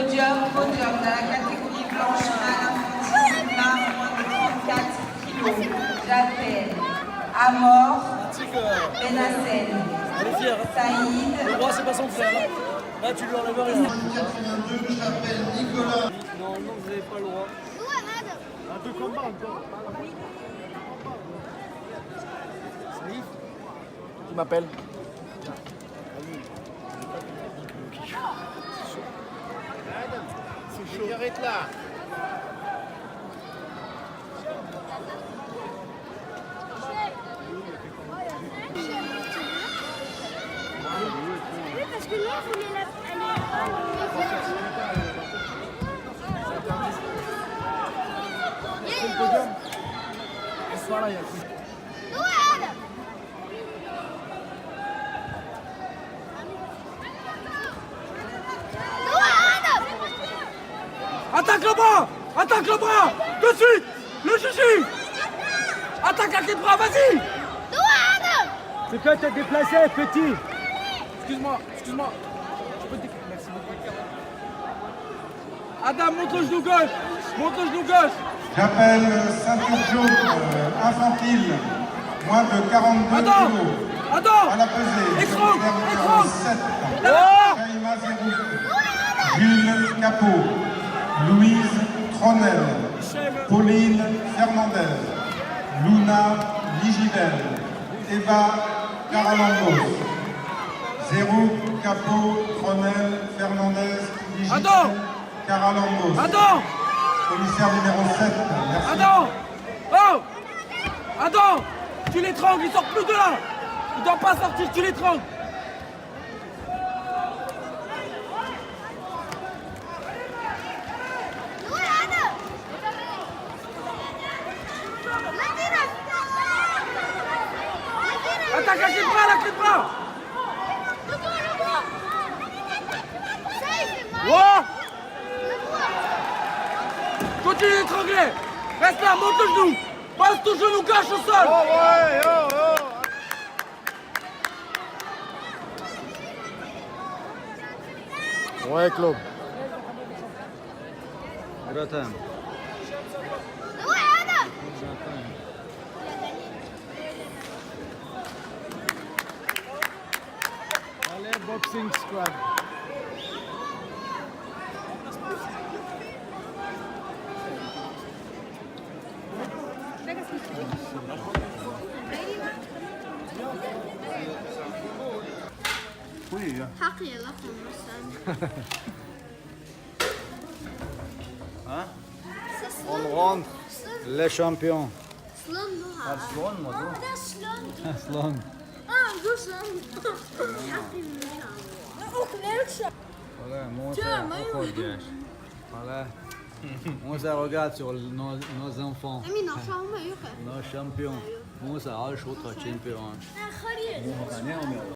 podium dans la catégorie blanche à moins de 34 kg. J'appelle Amor, Benassel, Saïd. Le droit, c'est pas son frère. Là, tu lui enlèves rien. J'appelle Nicolas. Non, vous n'avez pas le droit. Un peu combat encore. Qui m'appelle? C'est chaud. Arrête là. Oui, parce que là, vous voulez la... C'est le podium. Voilà, il y a le Attaque le bras! Attaque le bras! Tout de suite! Le chichi! Attaque avec les bras, vas-y! Tu peux te déplacer, petit! Excuse-moi, excuse-moi. Je peux te déplacer. Merci beaucoup. Adam, monte le genou gauche! Monte le genou gauche! J'appelle ceinture jaune infantile, moins de 42 Adam! kg. Adam! À la pesée. Écran! Numéro Écran! 7. Oh! Jaïma Zérouk. Jules Capot. Louise Tronel. Pauline Fernandez. Luna Ligidel. Eva Caralambos. Zérouk, Capot, Tronel, Fernandez, Ligidel, Adam! Caralambos. Adam! Commissaire numéro 7. Merci. Adam! Oh! Adam! Tu l'étrangles, il sort plus de là! Il doit pas sortir, tu l'étrangles! Attaque avec les bras, avec les bras! Wow! Continue d'étrangler! Reste là, monte le genou! Passe ton genou gauche au sol! Ouais, Claude. Gratin. Allez, boxing squad. حقي يلا خلصنا Hein? On rentre, les champions. سلام نوها Slon, moi, ده سلام Slon. جو سلام حقي من شاء Voilà, monte, Voilà. On se regarde sur nos enfants, امين عشان ما يخاف nos champions. On se champion. خليل